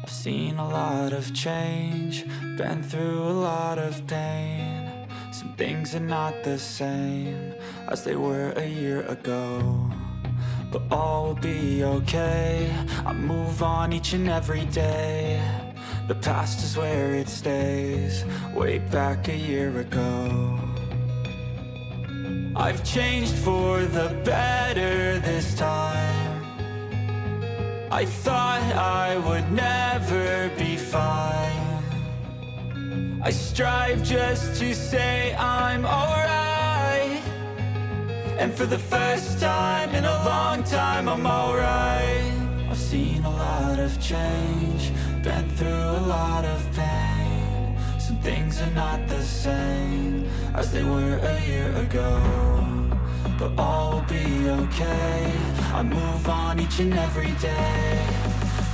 I've seen a lot of change, been through a lot of pain. Some things are not the same as they were a year ago, but all will be okay. I move on each and every day. The past is where it stays, way back a year ago. I've changed for the better this time. I thought I would never be fine. I strive just to say I'm alright, and for the first time in a long time I'm alright. I've seen a lot of change, been through a lot of pain. Some things are not the same as they were a year ago, but all will be okay. I move on each and every day.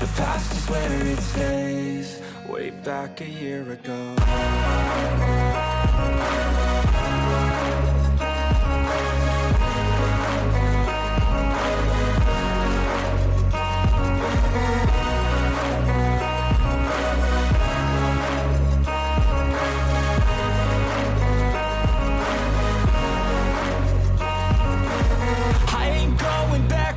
The past is where it stays, way back a year ago.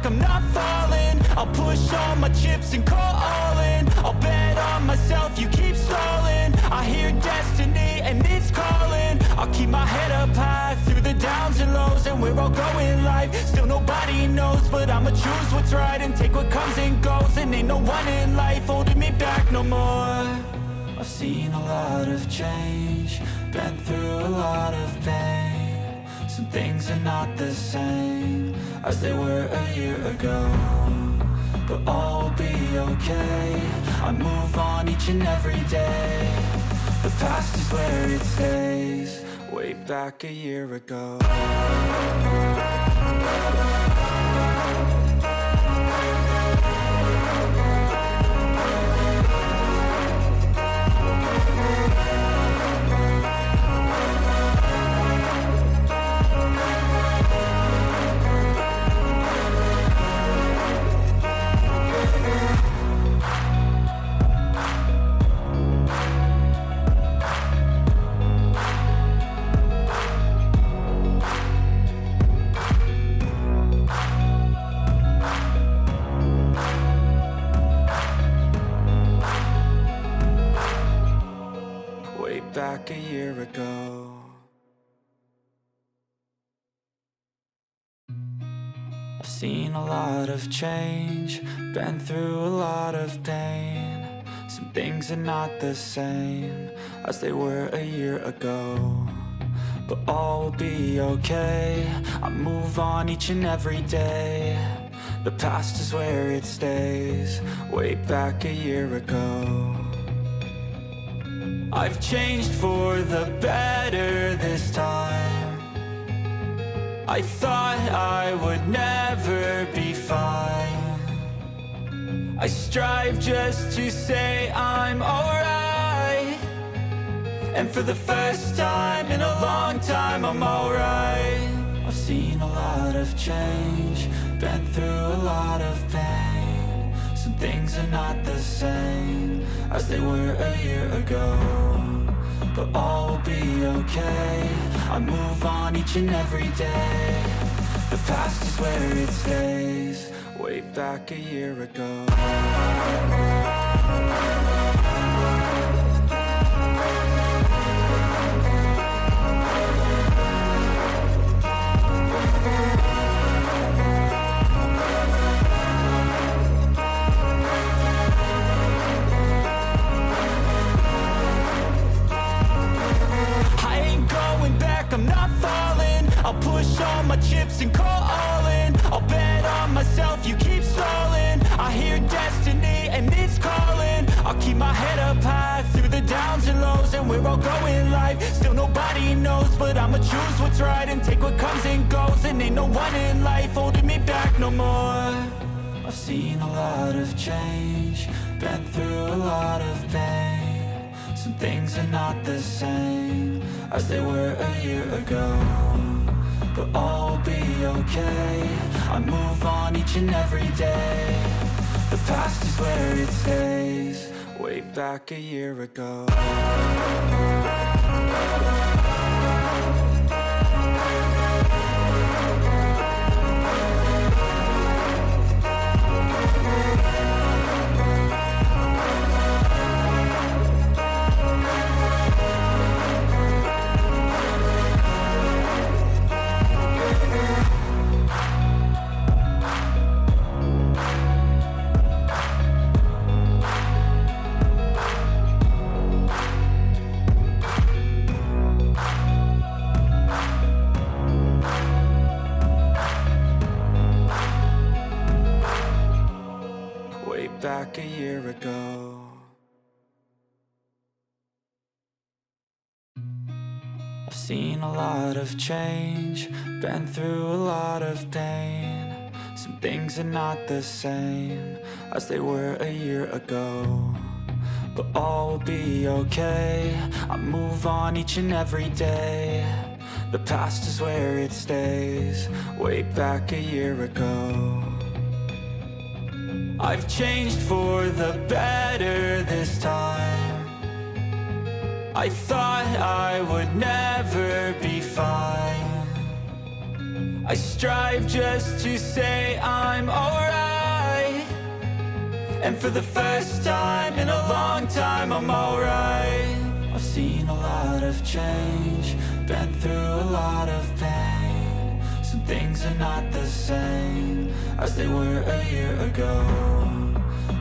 I'm not falling. I'll push all my chips and call all in. I'll bet on myself, you keep stalling. I hear destiny and it's calling. I'll keep my head up high through the downs and lows, and we're all going life. Still nobody knows, but I'ma choose what's right and take what comes and goes. And ain't no one in life holding me back no more. I've seen a lot of change, been through a lot of pain. Some things are not the same as they were a year ago, but all will be okay. I move on each and every day. The past is where it stays, way back a year ago. Back a year ago. I've seen a lot of change, been through a lot of pain. Some things are not the same as they were a year ago, but all will be okay. I move on each and every day. The past is where it stays, way back a year ago. I've changed for the better this time. I thought I would never be fine. I strive just to say I'm alright, and for the first time in a long time I'm alright. I've seen a lot of change, been through a lot of pain. Some things are not the same as they were a year ago, but all will be okay. I move on each and every day. The past is where it stays, way back a year ago. I'm not falling. I'll push all my chips and call all in. I'll bet on myself, you keep stalling. I hear destiny and it's calling. I'll keep my head up high through the downs and lows, and we're all going life. Still nobody knows, but I'ma choose what's right and take what comes and goes. And ain't no one in life holding me back no more. I've seen a lot of change, been through a lot of pain. Some things are not the same as they were a year ago, but all will be okay. I move on each and every day. The past is where it stays, back a year ago. Back a year ago. I've seen a lot of change, been through a lot of pain. Some things are not the same as they were a year ago, but all will be okay. I move on each and every day. The past is where it stays, way back a year ago. I've changed for the better this time. I thought I would never be fine. I strive just to say I'm alright, and for the first time in a long time I'm alright. I've seen a lot of change, been through a lot of pain. Some things are not the same as they were a year ago,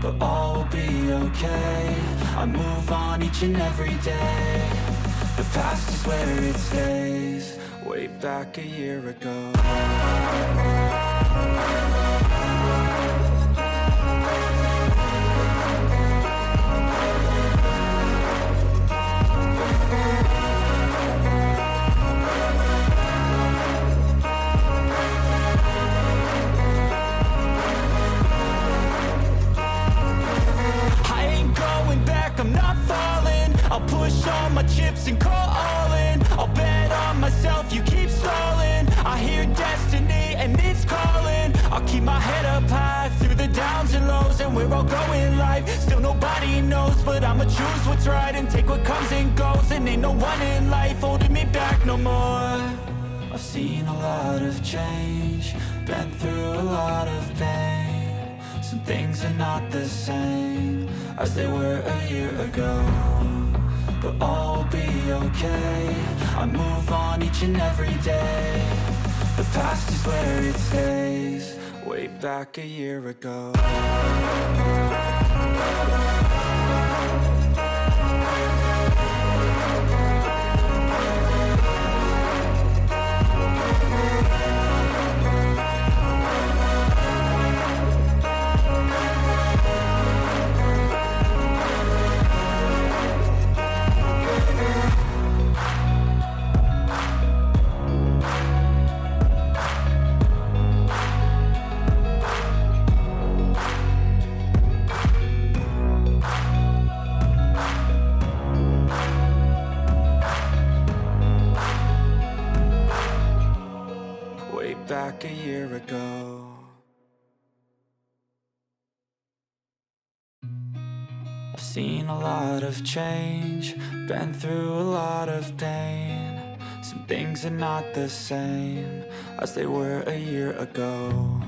but all will be okay. I move on each and every day. The past is where it stays, way back a year ago. I'll push all my chips and call all in. I'll bet on myself, you keep stalling. I hear destiny and it's calling. I'll keep my head up high through the downs and lows, and we're all going life. Still nobody knows, but I'ma choose what's right and take what comes and goes. And ain't no one in life holding me back no more. I've seen a lot of change, been through a lot of pain. Some things are not the same as they were a year ago, but all will be okay. I move on each and every day. The past is where it stays, way back a year ago. Back a year ago. I've seen a lot of change, been through a lot of pain. Some things are not the same as they were a year ago,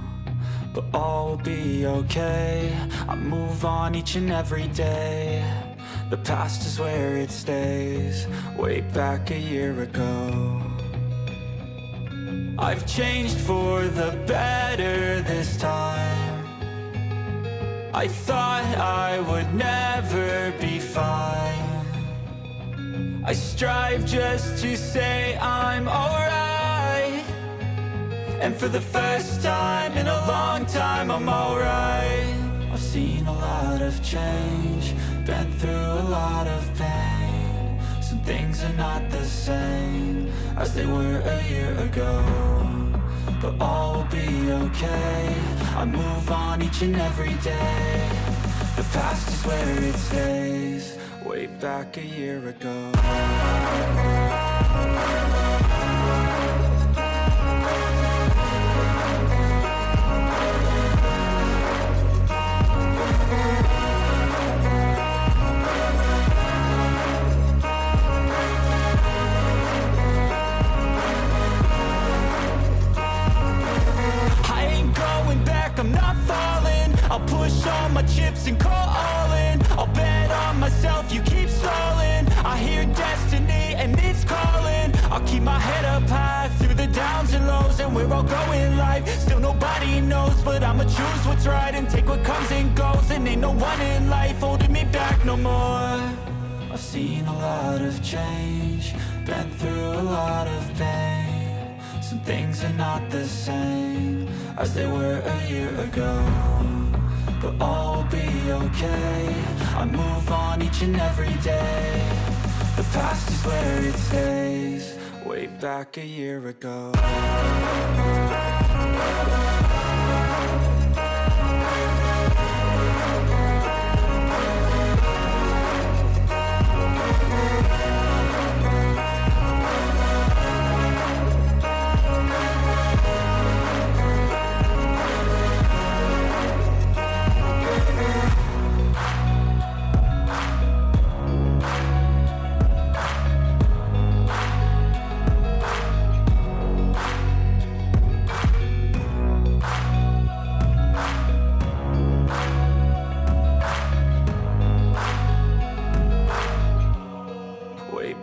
but all will be okay. I move on each and every day. The past is where it stays, way back a year ago. I've changed for the better this time. I thought I would never be fine. I strive just to say I'm alright, and for the first time in a long time I'm alright. I've seen a lot of change, been through a lot of pain. Some things are not the same as they were a year ago, but all will be okay. I move on each and every day. The past is where it stays, way back a year ago. chips and call in. I'll bet on myself, you keep stalling. I hear destiny and it's calling. I'll keep my head up high through the downs and lows, and we're all going live. Still nobody knows, but I'ma choose what's right and take what comes and goes. And ain't no one in life holding me back no more. I've seen a lot of change, been through a lot of pain. Some things are not the same as they were a year ago, but all will be okay. I move on each and every day. The past is where it stays. Way back a year ago.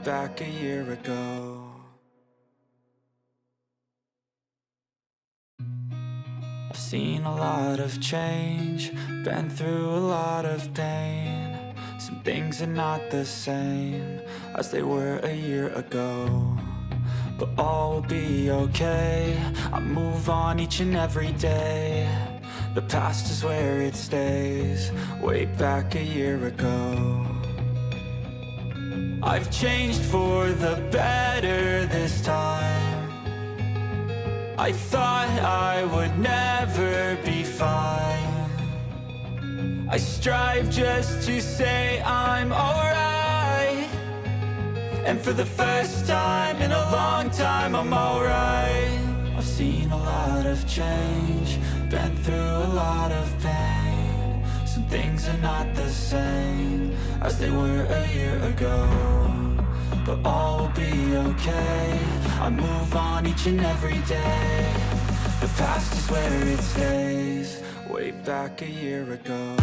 Back a year ago. I've seen a lot of change, been through a lot of pain. Some things are not the same as they were a year ago, but all will be okay. I move on each and every day. The past is where it stays. Way back a year ago. I've changed for the better this time. I thought I would never be fine. I strive just to say I'm alright, and for the first time in a long time I'm alright. I've seen a lot of change, been through a lot of pain. Some things are not the same as they were a year ago, but all will be okay. I move on each and every day. The past is where it stays. Way back a year ago.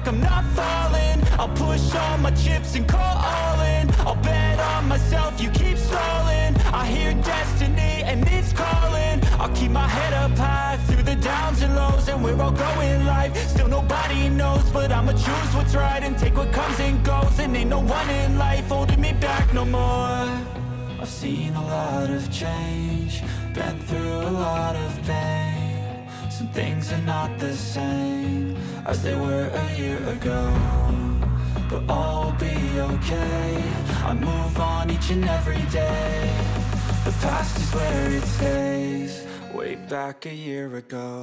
I'm not falling. I'll push all my chips and call all in. I'll bet on myself, you keep stalling. I hear destiny and it's calling. I'll keep my head up high through the downs and lows, and we're all going live. Still nobody knows, but I'ma choose what's right and take what comes and goes. And ain't no one in life holding me back no more. I've seen a lot of change, been through a lot of pain. Some things are not the same as they were a year ago, but all will be okay. I move on each and every day. The past is where it stays. Way back a year ago.